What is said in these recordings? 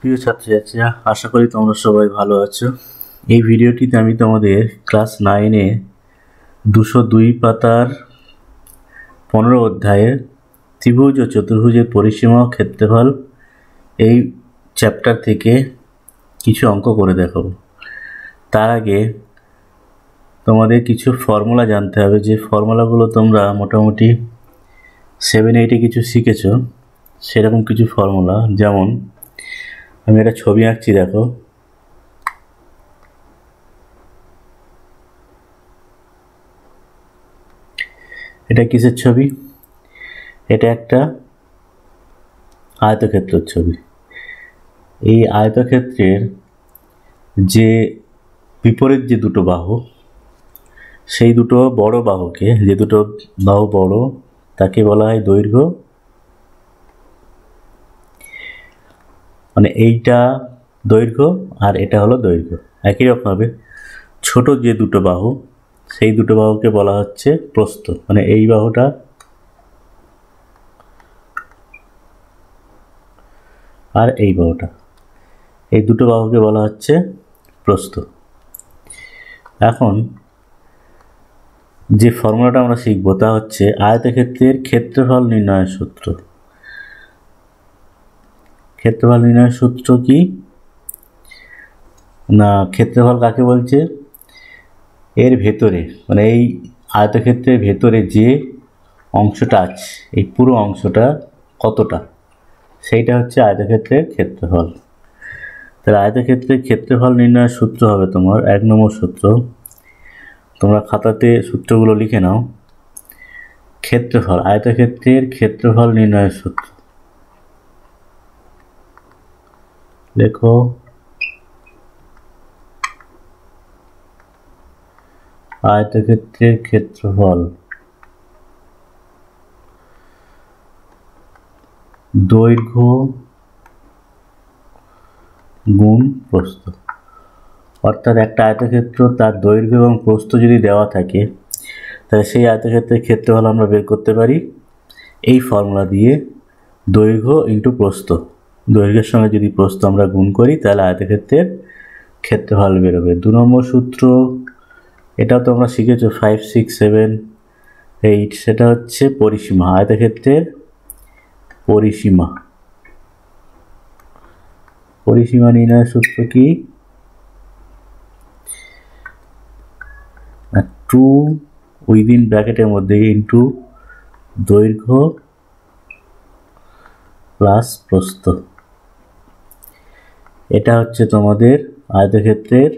প্রিয় ছাত্রছাত্রীরা, আশা করি তোমরা সবাই ভালো আছো। এই ভিডিওটিতে আমি তোমাদের ক্লাস 9-এ 202 পাতার 15 অধ্যায়ের ত্রিভুজ ও চতুর্ভুজের পরিসীমা ও ক্ষেত্রফল এই চ্যাপ্টার থেকে কিছু অঙ্ক করে দেখাবো। তার আগে তোমাদের কিছু ফর্মুলা জানতে হবে, যে ফর্মুলাগুলো তোমরা মোটামুটি 7-8-এ কিছু শিখেছো। সেরকম কিছু ফর্মুলা, যেমন আমি একটা ছবি আঁকছি, দেখো। এটা কিসের ছবি? এটা একটা আয়তক্ষেত্রের ছবি। এই আয়তক্ষেত্রের যে বিপরীত যে দুটো বাহু, সেই দুটো বড় বাহুকে, যে দুটো বাহু বড়, তাকে বলা হয় দৈর্ঘ্য। মানে এইটা দৈর্ঘ্য আর এটা হলো দৈর্ঘ্য। একই রকমভাবে ছোট যে দুটো বাহু, সেই দুটো বাহুকে বলা হচ্ছে প্রস্থ। মানে এই বাহুটা আর এই বাহুটা, এই দুটো বাহুকে বলা হচ্ছে প্রস্থ। এখন যে ফর্মুলাটা আমরা শিখব তা হচ্ছে আয়তক্ষেত্রের ক্ষেত্রফল নির্ণয়ের সূত্র। ক্ষেত্রফল নির্ণয়ের সূত্র কি না, ক্ষেত্রফল কাকে বলছে? এর ভেতরে, মানে এই আয়তক্ষেত্রের ভেতরে যে অংশটা আছে, এই পুরো অংশটা কতটা, সেইটা হচ্ছে আয়তক্ষেত্রের ক্ষেত্রফল। তাহলে আয়তক্ষেত্রের ক্ষেত্রফল নির্ণয়ের সূত্র হবে তোমার 1 নম্বর সূত্র। তোমরা খাতাতে সূত্রগুলো লিখে নাও। ক্ষেত্রফল, আয়তক্ষেত্রের ক্ষেত্রফল নির্ণয়ের সূত্র লেখো। আয়তক্ষেত্রের ক্ষেত্রফল দৈর্ঘ্য গুণ প্রস্থ। অর্থাৎ একটা আয়তক্ষেত্র, তার দৈর্ঘ্য এবং প্রস্থ যদি দেওয়া থাকে, তাহলে সেই আয়তক্ষেত্রের ক্ষেত্রফল আমরা বের করতে পারি এই ফর্মুলা দিয়ে, দৈর্ঘ্য ইন্টু প্রস্থ। দৈর্ঘ্যের সঙ্গে যদি প্রস্থ আমরা গুণ করি, তাহলে আয়তক্ষেত্রের ক্ষেত্রফল বেরোবে। 2 নম্বর সূত্র, এটাও তো আমরা শিখেছো 5, 6, 7, 8। সেটা হচ্ছে পরিসীমা, আয়তক্ষেত্রের পরিসীমা। পরিসীমা নির্ণয়ের সূত্র কি? 2 উইদিন ব্র্যাকেটের মধ্যে ইন্টু দৈর্ঘ্য প্লাস প্রস্থ। এটা হচ্ছে তোমাদের আয়তক্ষেত্রের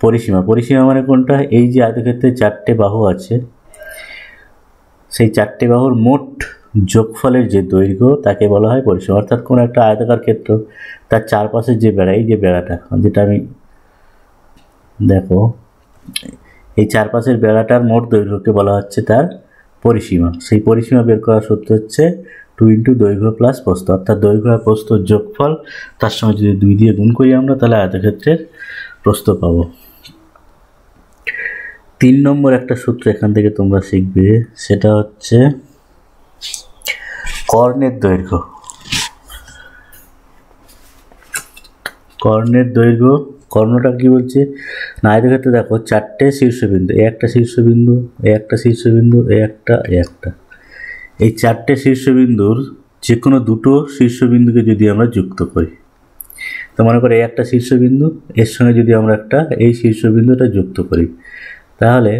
পরিসীমা। পরিসীমা মানে কোনটা? এই যে আয়তক্ষেত্রের 4টে বাহু আছে, সেই 4টে বাহুর মোট যোগফলের যে দৈর্ঘ্য, তাকে বলা হয় পরিসীমা। অর্থাৎ কোনো একটা আয়তাকার ক্ষেত্র, তার চারপাশের যে বেড়া, এই যে বেড়াটা, যেটা আমি দেখো, এই চারপাশের বেড়াটার মোট দৈর্ঘ্যকে বলা হচ্ছে তার পরিসীমা। সেই পরিসীমা বের করার সূত্র হচ্ছে 2 ইন্টু দৈর্ঘ্য প্লাস প্রস্থ। অর্থাৎ দৈর্ঘ্য আর প্রস্থর যোগফল, তার সঙ্গে যদি 2 দিয়ে গুণ করি আমরা, তাহলে আয়তক্ষেত্রের প্রস্থ পাবো। 3 নম্বর একটা সূত্র এখান থেকে তোমরা শিখবে, সেটা হচ্ছে কর্ণের দৈর্ঘ্য। কর্ণের দৈর্ঘ্য, কর্ণটা কি বলছে না, আয়তক্ষেত্রে দেখো 4টে শীর্ষবিন্দু, এই একটা শীর্ষবিন্দু, এই একটা শীর্ষবিন্দু, এই একটা, এই একটা। এই 4টে শীর্ষবিন্দুর যে কোনো দুটো শীর্ষবিন্দুকে যদি আমরা যুক্ত করি, তো মনে করো এই একটা শীর্ষবিন্দু, এর সঙ্গে যদি আমরা একটা এই শীর্ষবিন্দুটা যুক্ত করি, তাহলে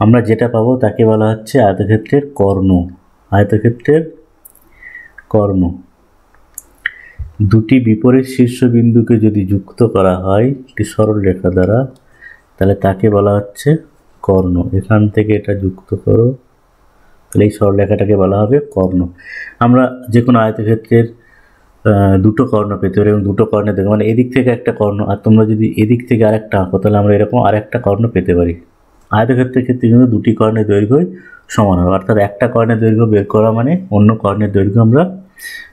আমরা যেটা পাবো তাকে বলা হচ্ছে আয়তক্ষেত্রের কর্ণ। আয়তক্ষেত্রের কর্ণ। দুটি বিপরীত শীর্ষবিন্দুকে যদি যুক্ত করা হয় একটি সরল রেখা দ্বারা, তাহলে তাকে বলা হচ্ছে কর্ণ। এখান থেকে এটা যুক্ত করো, তাহলে এই সরল রেখাটাকে বলা হবে কর্ণ। আমরা যে কোনো আয়তক্ষেত্রের দুটো কর্ণ পেতে পারি, এবং দুটো কর্ণে দেখো, মানে এদিক থেকে একটা কর্ণ, আর তোমরা যদি এদিক থেকে আরেকটা আঁকো, তাহলে আমরা এরকম আরেকটা কর্ণ পেতে পারি। আয়তক্ষেত্রের ক্ষেত্রে কিন্তু দুটি কর্ণের দৈর্ঘ্যই সমান হবে। অর্থাৎ একটা কর্ণের দৈর্ঘ্য বের করা মানে অন্য কর্ণের দৈর্ঘ্য আমরা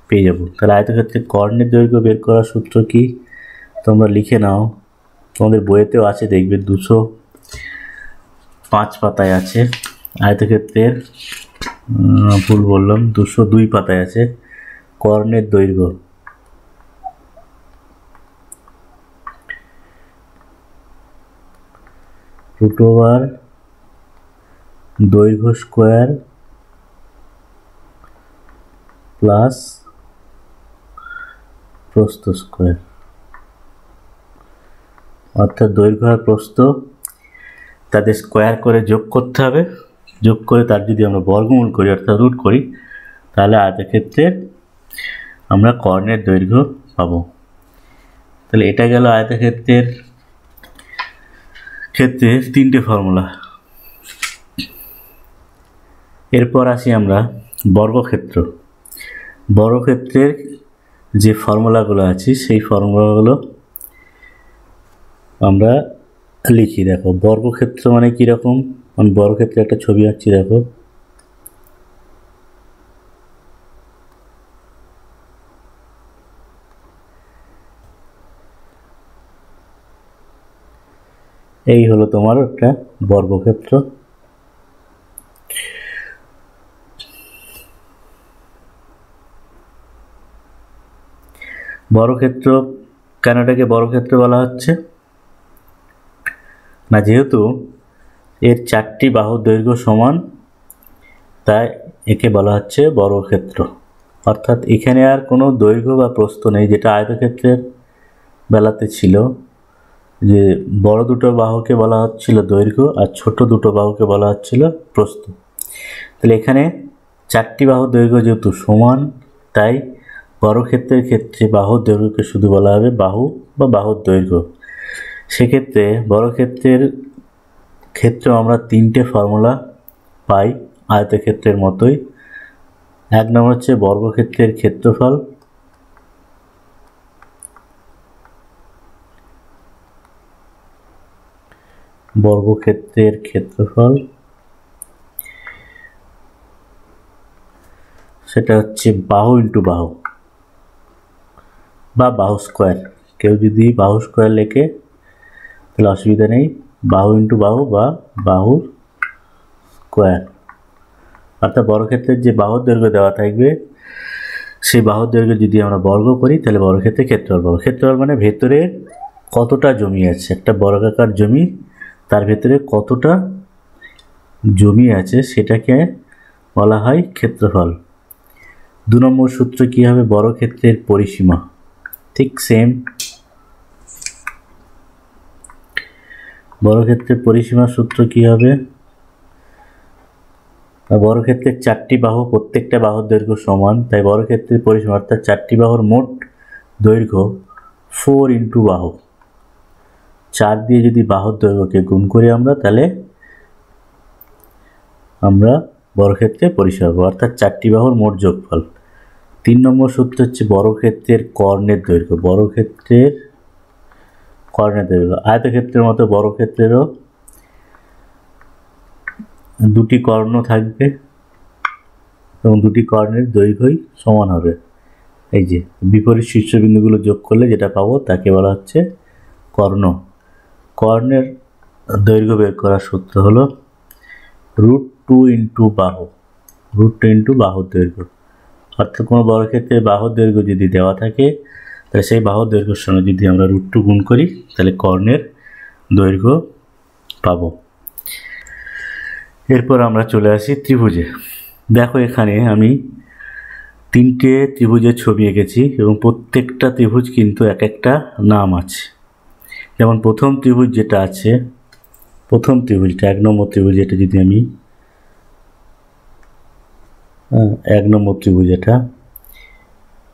পেয়ে যাব। তাহলে আয়তক্ষেত্রে কর্ণের দৈর্ঘ্য বের করার সূত্র কি তোমরা লিখে নাও। তোমাদের বইয়েতেও আছে, দেখবে 205 পাতায় আছে। আয়তক্ষেত্রের ভুল বললাম, 202 পাতায় আছে। কর্ণের দৈর্ঘ্য √ দৈর্ঘ্য স্কোয়ার প্লাস প্রস্থ স্কোয়ার, অর্থাৎ দৈর্ঘ্য আর প্রস্থ তাদের স্কোয়ার করে যোগ করতে হবে। যোগ করে তার যদি আমরা বর্গমূল করি অর্থাৎ রুট করি, তাহলে আয়তক্ষেত্রের আমরা কর্ণের দৈর্ঘ্য পাবো। তাহলে এটা গেল আয়তক্ষেত্রের ক্ষেত্রে তিনটে ফর্মুলা। এরপর আসি আমরা বর্গক্ষেত্র। বর্গক্ষেত্রের যে ফর্মুলাগুলো আছে সেই ফর্মুলাগুলো আমরা লিখি। দেখো বর্গক্ষেত্র মানে কীরকম, আমি বর্গক্ষেত্রে একটা ছবি আঁকছি। দেখো এই হলো তোমার একটা বর্গক্ষেত্র। বর্গক্ষেত্র কেন এটাকে বর্গক্ষেত্র বলা হচ্ছে না, যেহেতু এর 4টি বাহুর দৈর্ঘ্য সমান, তাই একে বলা হচ্ছে বর্গক্ষেত্র। অর্থাৎ এখানে আর কোনো দৈর্ঘ্য বা প্রস্থ নেই, যেটা আয়তক্ষেত্রের বেলাতে ছিল, যে বড় দুটো বাহুকে বলা হচ্ছিল দৈর্ঘ্য আর ছোট দুটো বাহুকে বলা হচ্ছিল প্রস্থ। তাহলে এখানে 4টি বাহুর দৈর্ঘ্য যেহেতু সমান, তাই বর্গক্ষেত্রের ক্ষেত্রে বাহুর দৈর্ঘ্যকে শুধু বলা হবে বাহু বা বাহুর দৈর্ঘ্য। সেক্ষেত্রে বর্গক্ষেত্রের ক্ষেত্রেও আমরা 3টে ফর্মুলা পাই আয়তক্ষেত্রের মতোই। 1 নম্বর হচ্ছে বর্গক্ষেত্রের ক্ষেত্রফল, বর্গক্ষেত্রের ক্ষেত্রফল সেটা হচ্ছে বাহু ইন্টু বাহু বা বাহু স্কোয়ার। কেউ যদি বাহু স্কোয়ার লেখে তাহলে অসুবিধা নেই, বাহু ইন্টু বাহু বা বাহু স্কোয়ার। অর্থাৎ বর্গক্ষেত্রের যে বাহুর দৈর্ঘ্য দেওয়া থাকবে সেই বাহুর দৈর্ঘ্য যদি আমরা বর্গ করি তাহলে বর্গক্ষেত্রের ক্ষেত্রফল পাবো। ক্ষেত্রফল মানে ভেতরে কতটা জমি আছে, একটা বর্গাকার জমি, তার ভেতরে কতটা জমি আছে সেটাকে বলা হয় ক্ষেত্রফল। 2 নম্বর সূত্র কী হবে, বর্গক্ষেত্রের পরিসীমা। ঠিক সেম, বর্গক্ষেত্রের পরিসীমার সূত্র কী হবে, বর্গক্ষেত্রের 4টি বাহু, প্রত্যেকটা বাহুর দৈর্ঘ্য সমান, তাই বর্গক্ষেত্রের পরিসীমা অর্থাৎ 4টি বাহুর মোট দৈর্ঘ্য 4 ইন্টু বাহু। 4 দিয়ে যদি বাহুর দৈর্ঘ্যকে গুণ করি আমরা, তাহলে আমরা বর্গক্ষেত্রের পরিসীমা পাবো, অর্থাৎ 4টি বাহুর মোট যোগফল। 3 নম্বর সূত্র হচ্ছে বর্গক্ষেত্রের কর্ণের দৈর্ঘ্য। বর্গক্ষেত্রের কর্ণের দৈর্ঘ্য, আয়তক্ষেত্রের মতো বর্গক্ষেত্রেরও 2টি কর্ণ থাকবে এবং 2টি কর্ণের দৈর্ঘ্যই সমান হবে। এই যে বিপরীত শীর্ষবিন্দুগুলো যোগ করলে যেটা পাবো তাকে বলা হচ্ছে কর্ণ। কর্ণের দৈর্ঘ্য বের করার সূত্র হলো √2 ইন্টু বাহু, √2 ইন্টু বাহুর দৈর্ঘ্য। অর্থাৎ কোনো বর্গক্ষেত্রের বাহুর দৈর্ঘ্য যদি দেওয়া থাকে তাহলে সেই বাহুর দৈর্ঘ্যের সঙ্গে যদি আমরা √2 গুণ করি তাহলে কর্ণের দৈর্ঘ্য পাবো। এরপর আমরা চলে আসি ত্রিভুজে। দেখো এখানে আমি 3টে ত্রিভুজের ছবি এঁকেছি এবং প্রত্যেকটা ত্রিভুজ কিন্তু এক একটা নাম আছে। যেমন প্রথম ত্রিভুজ যেটা আছে, প্রথম ত্রিভুজটা 1 নম্বর ত্রিভুজ, এটা যদি আমি 1 নম্বর ত্রিভুজ, এটা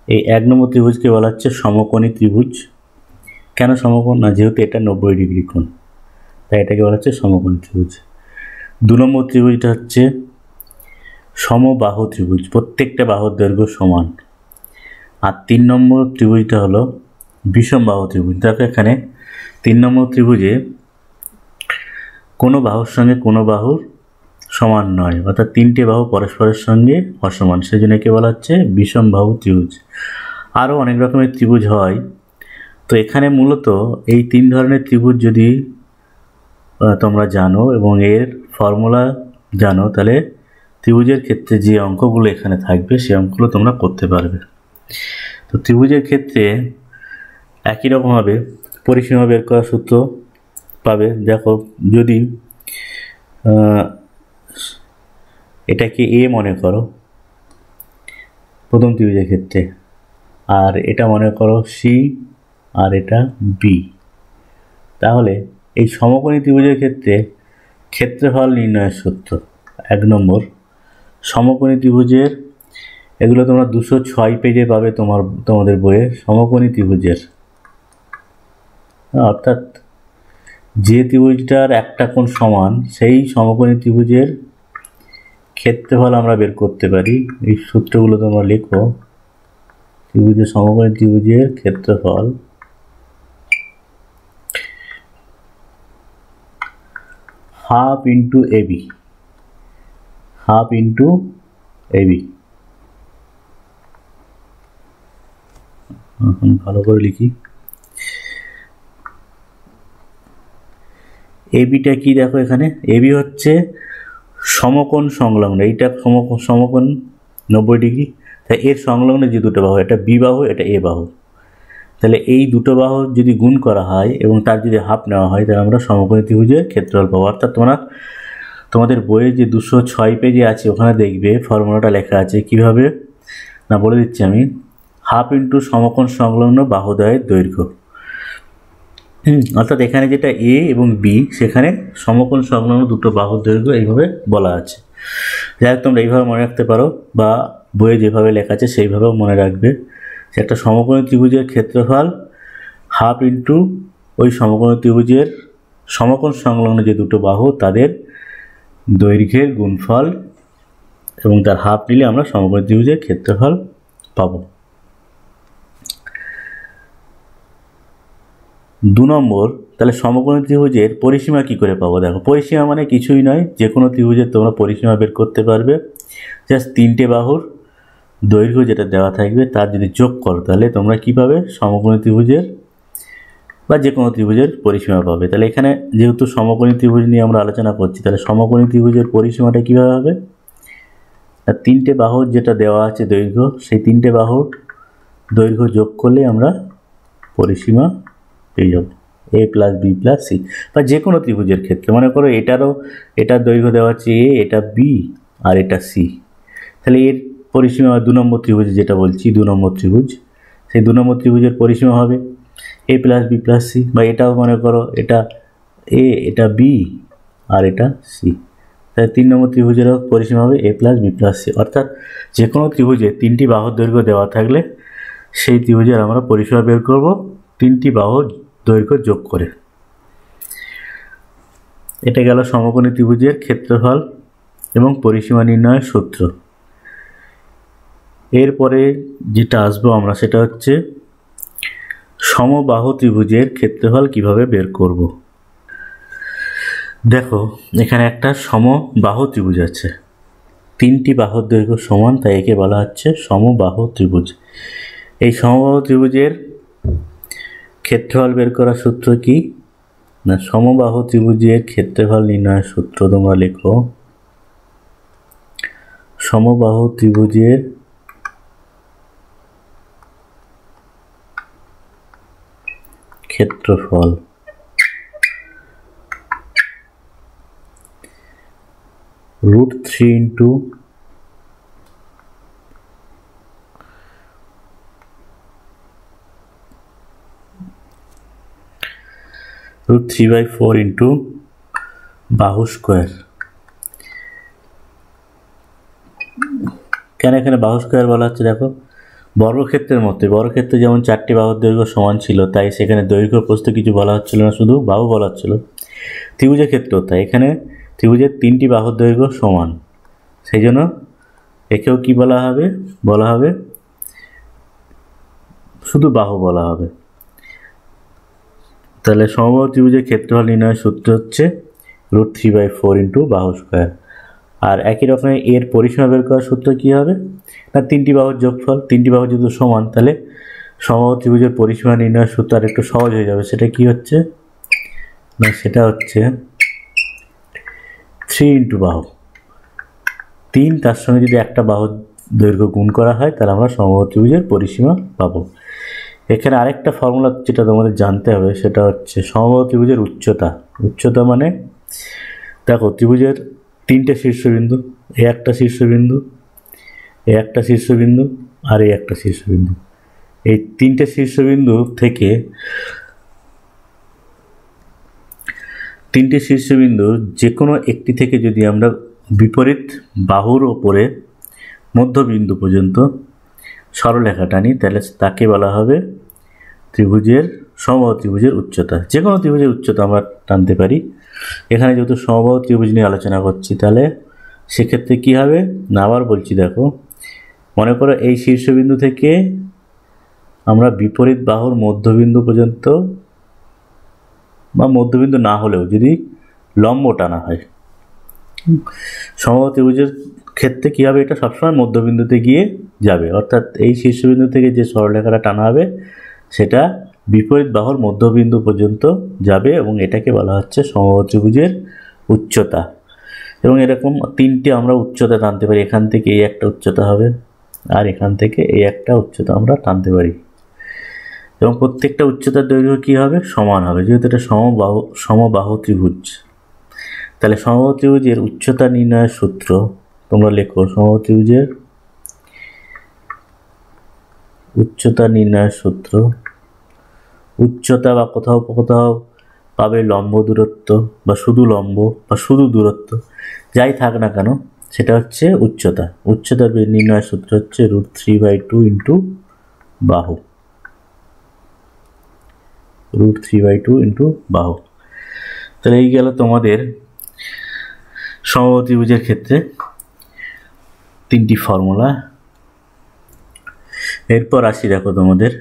এই 1 নম্বর ত্রিভুজকে বলা হচ্ছে সমকোণী ত্রিভুজ। কেন সমকোণ না, যেহেতু এটা 90 ডিগ্রি কোণ, তাই এটাকে বলা হচ্ছে সমকোণী ত্রিভুজ। 2 নম্বর ত্রিভুজটা হচ্ছে সমবাহু ত্রিভুজ, প্রত্যেকটা বাহুর দৈর্ঘ্য সমান। আর 3 নম্বর ত্রিভুজটা হলো বিষমবাহু ত্রিভুজ। দেখো এখানে 3 নম্বর ত্রিভুজে কোনো বাহুর সঙ্গে কোনো বাহুর সমান নয়, অর্থাৎ 3টে বাহু পরস্পরের সঙ্গে অসমান, সেজন্য একে বলা হচ্ছে বিষমবাহু ত্রিভুজ। আরও অনেক রকমের ত্রিভুজ হয়, তো এখানে মূলত এই 3 ধরনের ত্রিভুজ যদি তোমরা জানো এবং এর ফর্মুলা জানো, তাহলে ত্রিভুজের ক্ষেত্রে যে অঙ্কগুলো এখানে থাকবে সেই অঙ্কগুলো তোমরা করতে পারবে। তো ত্রিভুজের ক্ষেত্রে একই রকমভাবে পরিসীমা বের করার সূত্র পাবে। দেখো, যদি এটাকে এ মনে করো প্রথম ত্রিভুজের ক্ষেত্রে, আর এটা মনে করো সি, আর এটা বি, তাহলে এই সমকোণী ত্রিভুজের ক্ষেত্রে ক্ষেত্রফল নির্ণয়ের সূত্র 1 নম্বর, সমকোণী ত্রিভুজের, এগুলো তোমরা 206 পেজে পাবে তোমাদের বইয়ে। সমকোণী ত্রিভুজের অর্থাৎ যে ত্রিভুজটার একটা কোণ সমান সেই সমকোণী ত্রিভুজের ক্ষেত্রফল আমরা বের করতে পারি। এই সূত্রগুলো তোমরা লেখো। ত্রিভুজের, সমকোণী ত্রিভুজের ক্ষেত্রফল half into A B, half into A B. ভালো করে লিখি। এবিটা কি দেখো, এখানে এবি হচ্ছে সমকোণ সংলগ্ন, এইটা সমকোণ 90 ডিগ্রি, তাই এর সংলগ্ন যে দুটো বাহু, এটা বি বাহু, এটা এ বাহু, তাহলে এই দুটো বাহু যদি গুণ করা হয় এবং তার যদি হাফ নেওয়া হয়, তাহলে আমরা সমকোণী ত্রিভুজের ক্ষেত্রফল পাবো। অর্থাৎ তোমাদের বইয়ে যে 206 পেজে আছে ওখানে দেখবে ফর্মুলাটা লেখা আছে। কিভাবে না বলে দিচ্ছি আমি। হাফ ইন্টু সমকোণ সংলগ্ন বাহুদ্বয়ের দৈর্ঘ্য, অর্থাৎ এখানে যেটা এ এবং বি, সেখানে সমকোণ সংলগ্ন দুটো বাহুর দৈর্ঘ্য এইভাবে বলা আছে। যাই হোক, তোমরা এইভাবে মনে রাখতে পারো বা বইয়ে যেভাবে লেখা আছে সেইভাবেও মনে রাখবে যে একটা সমকোণী ত্রিভুজের ক্ষেত্রফল হাফ ইন্টু ওই সমকোণী ত্রিভুজের সমকোণ সংলগ্ন যে দুটো বাহু তাদের দৈর্ঘ্যের গুণফল, এবং তার হাফ নিলে আমরা সমকোণী ত্রিভুজের ক্ষেত্রফল পাবো। 2 নম্বর, তাহলে সমকোণী ত্রিভুজের পরিসীমা কি করে পাবো? দেখো, পরিসীমা মানে কিছুই নয়, যে কোনো ত্রিভুজের তোমরা পরিসীমা বের করতে পারবে। জাস্ট 3টে বাহুর দৈর্ঘ্য যেটা দেওয়া থাকবে তার যদি যোগ করো, তাহলে তোমরা কি পাবে? সমকোণী ত্রিভুজের বা যে কোনো ত্রিভুজের পরিসীমা পাবে। তাহলে এখানে যেহেতু সমকোণী ত্রিভুজ নিয়ে আমরা আলোচনা করছি, তাহলে সমকোণী ত্রিভুজের পরিসীমাটা কীভাবে হবে? 3টে বাহুর যেটা দেওয়া আছে দৈর্ঘ্য, সেই 3টে বাহুর দৈর্ঘ্য যোগ করলে আমরা পরিসীমা পেয়ে যাব, এ প্লাস বি প্লাস সি। বা যে কোনো ত্রিভুজের ক্ষেত্রে মনে করো এটার দৈর্ঘ্য দেওয়া আছে এ, এটা বি, আর এটা সি, তাহলে এর পরিসীমা 2 নম্বর ত্রিভুজ যেটা বলছি, 2 নম্বর ত্রিভুজ, সেই 2 নম্বর ত্রিভুজের পরিসীমা হবে এ প্লাস বি প্লাস সি। বা এটাও মনে করো এটা এ, এটা বি, আর এটা সি, তাহলে 3 নম্বর ত্রিভুজেরও পরিসীমা হবে এ প্লাস বি প্লাস সি। অর্থাৎ যে কোনো ত্রিভুজে 3টি বাহুর দৈর্ঘ্য দেওয়া থাকলে সেই ত্রিভুজের আমরা পরিসীমা বের করব 3টি বাহুর দৈর্ঘ্য যোগ করে। এটা গেল সমকোণী ত্রিভুজের ক্ষেত্রফল এবং পরিসীমা নির্ণয়ের সূত্র। এরপরে যেটা আসবো আমরা, সেটা হচ্ছে সমবাহু ত্রিভুজের ক্ষেত্রফল কিভাবে বের করব। দেখো, এখানে একটা সমবাহু ত্রিভুজ আছে, 3টি বাহুর দৈর্ঘ্য সমান, তাই একে বলা হচ্ছে সমবাহু ত্রিভুজ। এই সমবাহু ত্রিভুজের ক্ষেত্রফল বের করার সূত্র কি না, সমবাহু ত্রিভুজের ক্ষেত্রফল নির্ণয়ের সূত্র তোমরা লেখো। সমবাহু ত্রিভুজের ক্ষেত্রফল √3 ইন্টু √3/4 ইন্টু বাহু স্কোয়ার। কেন এখানে বাহু স্কোয়ার বলা হচ্ছে? দেখো, বর্গক্ষেত্রের মধ্যে, বর্গক্ষেত্রে যেমন 4টি বাহুর দৈর্ঘ্য সমান ছিল, তাই সেখানে দৈর্ঘ্য প্রস্থ কিছু বলা হচ্ছিল না, শুধু বাহু বলা হচ্ছিল। ত্রিভুজের ক্ষেত্রেও তাই, এখানে ত্রিভুজের 3টি বাহুর দৈর্ঘ্য সমান, সেই জন্য একেও কি বলা হবে? বলা হবে শুধু বাহু বলা হবে। তাহলে সমবাহু ত্রিভুজের ক্ষেত্রফল নির্ণয়ের সূত্র হচ্ছে √3/4 ইন্টু বাহু স্কোয়ার। আর একই রকমের এর পরিসীমা বের করার সূত্র কী হবে না, 3টি বাহুর যোগফল। 3টি বাহু যেহেতু সমান, তাহলে সমবাহু ত্রিভুজের পরিসীমা নির্ণয়ের সূত্র আর একটু সহজ হয়ে যাবে। সেটা কি হচ্ছে না, সেটা হচ্ছে 3 ইন্টু বাহু 3, তার সঙ্গে যদি একটা বাহু দৈর্ঘ্য গুণ করা হয় তাহলে আমরা সমবাহু ত্রিভুজের পরিসীমা পাবো। এখানে আরেকটা ফর্মুলা যেটা তোমাদের জানতে হবে সেটা হচ্ছে সমবাহু ত্রিভুজের উচ্চতা। উচ্চতা মানে দেখো ত্রিভুজের তিনটে শীর্ষবিন্দু, এ একটা শীর্ষবিন্দু, এ একটা শীর্ষবিন্দু আর এই একটা শীর্ষবিন্দু। এই তিনটে শীর্ষবিন্দু থেকে তিনটে শীর্ষবিন্দু যে কোনো একটি থেকে যদি আমরা বিপরীত বাহুর ওপরে মধ্যবিন্দু পর্যন্ত সরলরেখা টানি তাহলে তাকে বলা হবে ত্রিভুজের সমবাহু ত্রিভুজের উচ্চতা। যে কোনো ত্রিভুজের উচ্চতা আমরা টানতে পারি। এখানে যেহেতু সমবাহু ত্রিভুজ নিয়ে আলোচনা করছি তাহলে সেক্ষেত্রে কী হবে না, আবার বলছি দেখো, মনে করো এই শীর্ষবিন্দু থেকে আমরা বিপরীত বাহুর মধ্যবিন্দু পর্যন্ত বা মধ্যবিন্দু না হলেও যদি লম্ব টানা হয়, সমবাহু ত্রিভুজের ক্ষেত্রে কী হবে, এটা সবসময় মধ্যবিন্দুতে গিয়ে যাবে, অর্থাৎ এই শীর্ষবিন্দু থেকে যে সরলরেখাটা টানা হবে সেটা বিপরীত বাহুর মধ্যবিন্দু পর্যন্ত যাবে এবং এটাকে বলা হচ্ছে সমবাহু ত্রিভুজের উচ্চতা। এবং এরকম তিনটে আমরা উচ্চতা টানতে পারি। এখান থেকে এই একটা উচ্চতা হবে আর এখান থেকে এই একটা উচ্চতা আমরা টানতে পারি এবং প্রত্যেকটা উচ্চতার দৈর্ঘ্য কী হবে, সমান হবে, যেহেতু এটা সমবাহু ত্রিভুজ। তাহলে সমবাহু ত্রিভুজের উচ্চতা নির্ণয়ের সূত্র তোমরা লেখো। সমবাহু ত্রিভুজের উচ্চতা নির্ণয়ের সূত্র, উচ্চতা বা কোথাও কোথাও পাবে লম্ব দূরত্ব বা শুধু লম্ব বা শুধু দূরত্ব, যাই থাক না কেন সেটা হচ্ছে উচ্চতা। উচ্চতার নির্ণয়ের সূত্র হচ্ছে √3/2 ইন্টু বাহু, √3/2 ইন্টু বাহু। তাহলে এই গেল তোমাদের সমবাহু ত্রিভুজের ক্ষেত্রে তিনটি ফর্মুলা। এরপর আসি দেখো তোমাদের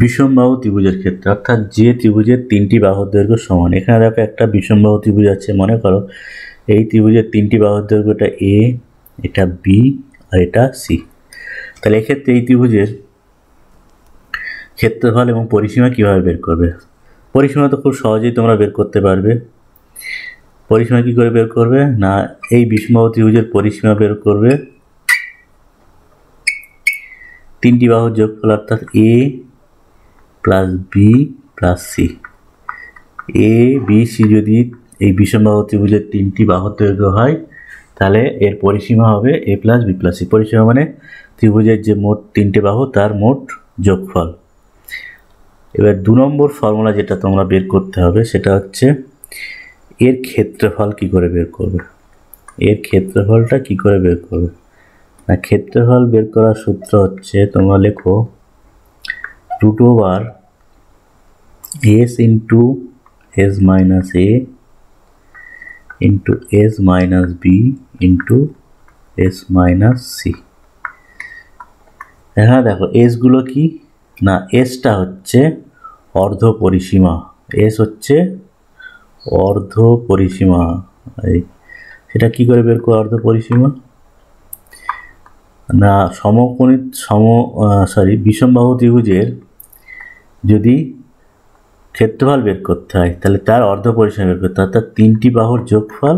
বিষমবাহু ত্রিভুজের ক্ষেত্রে, অর্থাৎ যে ত্রিভুজের তিনটি বাহুর দৈর্ঘ্য সমান। এখানে দেখো একটা বিষমবাহু ত্রিভুজ আছে, মনে করো এই ত্রিভুজের তিনটি বাহুর দৈর্ঘ্য, এটা এ, এটা বি আর এটা সি। তাহলে এক্ষেত্রে এই ত্রিভুজের ক্ষেত্রফল এবং পরিসীমা কীভাবে বের করবে? পরিসীমা তো খুব সহজেই তোমরা বের করতে পারবে। পরিসীমা কী করে বের করবে না, এই বিষমবাহু ত্রিভুজের পরিসীমা বের করবে তিনটি বাহুর যোগফল, অর্থাৎ এ plus B plus C. A B C যদি এই বিষমবাহু ত্রিভুজের তিনটি বাহুর দৈর্ঘ্য হয় তাহলে এর পরিসীমা হবে এ প্লাস বি প্লাস সি। পরিসীমা মানে ত্রিভুজের যে মোট তিনটে বাহু তার মোট যোগফল। এবার 2 নম্বর ফর্মুলা যেটা তোমরা বের করতে হবে সেটা হচ্ছে এর ক্ষেত্রফল কি করে বের করবে। এর ক্ষেত্রফলটা কি করে বের করবে না, ক্ষেত্রফল বের করার সূত্র হচ্ছে তোমরা লেখো √s into s minus a into s minus b into s minus c। এখানে দেখো এসগুলো কি না, এসটা হচ্ছে অর্ধ পরিসীমা, এস হচ্ছে অর্ধ পরিসীমা। সেটা কি করে বের করো অর্ধ পরিসীমা না, বিষমবাহু ত্রিভুজের যদি ক্ষেত্রফল বের করতে হয় তাহলে তার অর্ধ পরিসীমা বের করতে হয়, অর্থাৎ তিনটি বাহুর যোগফল।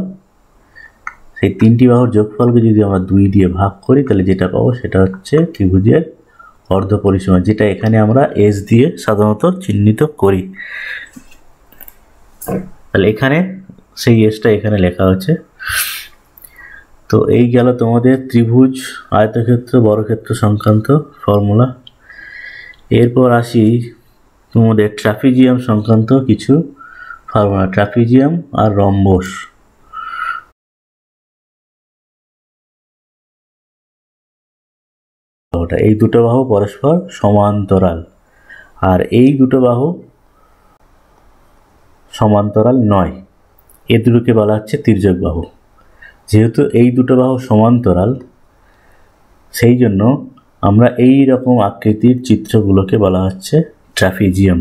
সেই তিনটি বাহুর যোগফলকে যদি আমরা 2 দিয়ে ভাগ করি তাহলে যেটা পাবো সেটা হচ্ছে ত্রিভুজের অর্ধ পরিসীমা, যেটা এখানে আমরা এস দিয়ে সাধারণত চিহ্নিত করি। তাহলে এখানে সেই এসটা এখানে লেখা হচ্ছে। তো এই গেল তোমাদের ত্রিভুজ, আয়তক্ষেত্র, বর্গক্ষেত্র সংক্রান্ত ফর্মুলা। এরপর আসি তোমাদের ট্রাপিজিয়াম সংক্রান্ত কিছু ফর্মুলা, ট্রাপিজিয়াম আর রম্বস। এই দুটো বাহু পরস্পর সমান্তরাল আর এই দুটো বাহু সমান্তরাল নয়, এ দুটোকে বলা হচ্ছে তির্যক বাহু। যেহেতু এই দুটো বাহু সমান্তরাল সেই জন্য আমরা এই রকম আকৃতির চিত্রগুলোকে বলা হচ্ছে ট্রাপিজিয়াম।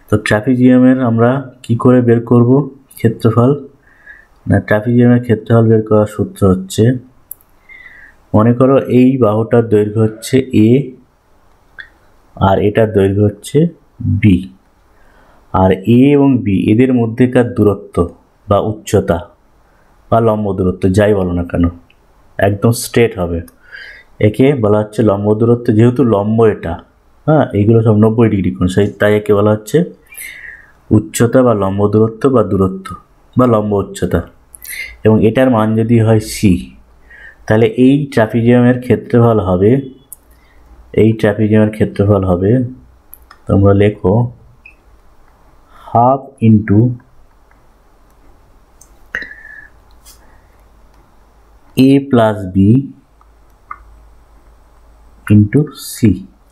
তো ট্রাপিজিয়ামের আমরা কি করে বের করব ক্ষেত্রফল না, ট্রাপিজিয়ামের ক্ষেত্রফল বের করার সূত্র হচ্ছে, মনে করো এই বাহুটার দৈর্ঘ্য হচ্ছে এ আর এটার দৈর্ঘ্য হচ্ছে বি, আর এ এবং বি এদের মধ্যেকার দূরত্ব বা উচ্চতা বা লম্ব দূরত্ব যাই বলো না কেন একদম স্ট্রেট হবে। একে বলা হচ্ছে লম্ব দূরত্ব, যেহেতু লম্ব এটা, হ্যাঁ এইগুলো সব 90 ডিগ্রি কোণ, তাই একে বলা হচ্ছে উচ্চতা বা লম্ব দূরত্ব বা দূরত্ব বা লম্ব উচ্চতা। এবং এটার মান যদি হয় সি, তাহলে এই ট্রাপিজিয়ামের ক্ষেত্রফল হবে, তোমরা লেখো হাফ ইন্টু এ প্লাস বি ইন্টু সি।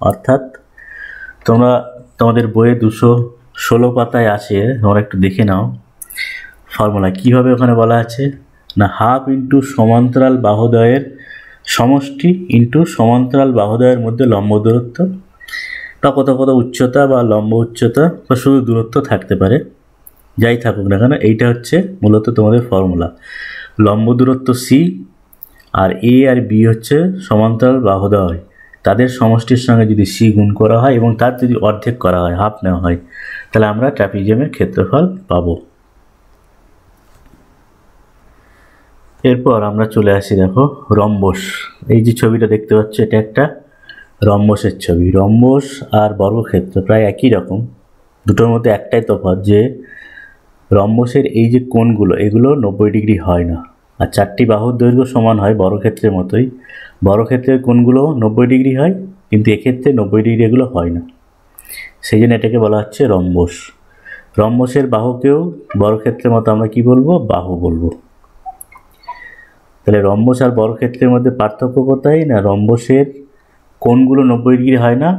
অর্থাৎ তোমাদের বইয়ে 216 পাতায় আছে, তোমরা একটু দেখে নাও ফর্মুলা কীভাবে ওখানে বলা আছে না, হাফ ইন্টু সমান্তরাল বাহুদ্বয়ের সমষ্টি ইন্টু সমান্তরাল বাহুদ্বয়ের মধ্যে লম্ব দূরত্ব বা কত উচ্চতা বা লম্ব উচ্চতা বা শুধু দূরত্ব থাকতে পারে, যাই থাকুক না কেন, এইটা হচ্ছে মূলত তোমাদের ফর্মুলা। লম্ব দূরত্ব সি আর এ আর বি হচ্ছে সমান্তরাল বাহুদ্বয়, তাদের সমষ্টির সঙ্গে যদি সি গুণ করা হয় এবং তার যদি অর্ধেক করা হয়, হাফ নেওয়া হয়, তাহলে আমরা ট্রাপিজিয়ামের ক্ষেত্রফল পাবো। এরপর আমরা চলে আসি, দেখো রম্বস। এই যে ছবিটা দেখতে পাচ্ছ, এটা একটা রম্বসের ছবি। রম্বস আর বর্গক্ষেত্র প্রায় একই রকম, দুটোর মধ্যে একটাই তফাৎ যে রম্বসের এই যে কোণগুলো, এগুলো 90 ডিগ্রি হয় না, আর চারটি বাহুর দৈর্ঘ্য সমান হয় বর্গক্ষেত্রের মতোই। বর্গক্ষেত্রের কোণগুলো 90 ডিগ্রি হয়, কিন্তু এক্ষেত্রে 90 ডিগ্রি এগুলো হয় না, সেই জন্য এটাকে বলা হচ্ছে রম্বস। রম্বসের বাহুকেও বর্গক্ষেত্রের মতো আমরা কি বলবো, বাহু বলবো। তাহলে রম্বস আর বর্গক্ষেত্রের মধ্যে পার্থক্য কোথায় না, রম্বসের কোণগুলো 90 ডিগ্রি হয় না,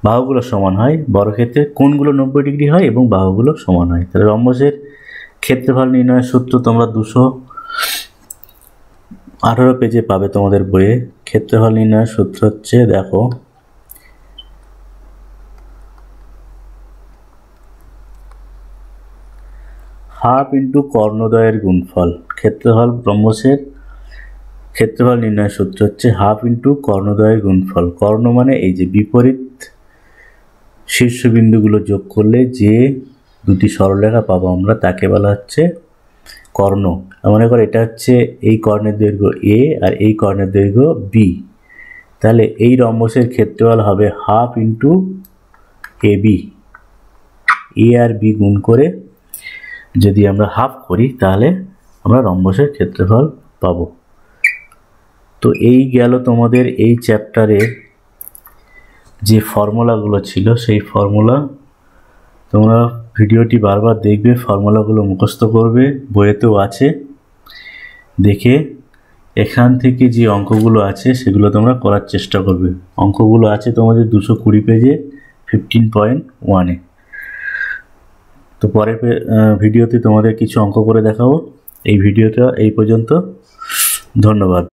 বাহুগুলো সমান হয়। বর্গক্ষেত্রের কোণগুলো 90 ডিগ্রি হয় এবং বাহুগুলো সমান হয়। তাহলে রম্বসের ক্ষেত্রফল নির্ণয়ের সূত্র তোমরা 218 পেজে পাবে তোমাদের বইয়ে। ক্ষেত্রফল নির্ণয়ের সূত্র হচ্ছে, দেখো হাফ ইন্টু কর্ণদ্বয়ের গুণফল। রম্বসের ক্ষেত্রফল নির্ণয়ের সূত্র হচ্ছে হাফ ইন্টু কর্ণদ্বয়ের গুণফল। কর্ণ মানে এই যে বিপরীত শীর্ষবিন্দুগুলো যোগ করলে যে দুটি সরলরেখা পাবো আমরা, তাকে বলা হচ্ছে কর্ণ। মনে করো এটা হচ্ছে এই কর্ণের দৈর্ঘ্য এ আর এই কর্ণের দৈর্ঘ্য বি, তাহলে এই রম্বসের ক্ষেত্রফল হবে half into A B. A R B গুণ করে যদি আমরা হাফ করি, তাহলে আমরা রম্বসের ক্ষেত্রফল পাবো। তো এই গেল তোমাদের এই চ্যাপ্টারের যে ফর্মুলাগুলো ছিল, সেই ফর্মুলা তোমরা ভিডিওটি বারবার দেখবে, ফর্মুলাগুলো মুখস্থ করবে, বইয়েতেও আছে। দেখে এখান থেকে যে অঙ্কগুলো আছে সেগুলো তোমরা করার চেষ্টা করবে। অঙ্কগুলো আছে তোমাদের 220 পেজে 15.1-এ। তো পরের ভিডিওতে তোমাদের কিছু অঙ্ক করে দেখাবো। এই ভিডিওটা এই পর্যন্ত, ধন্যবাদ।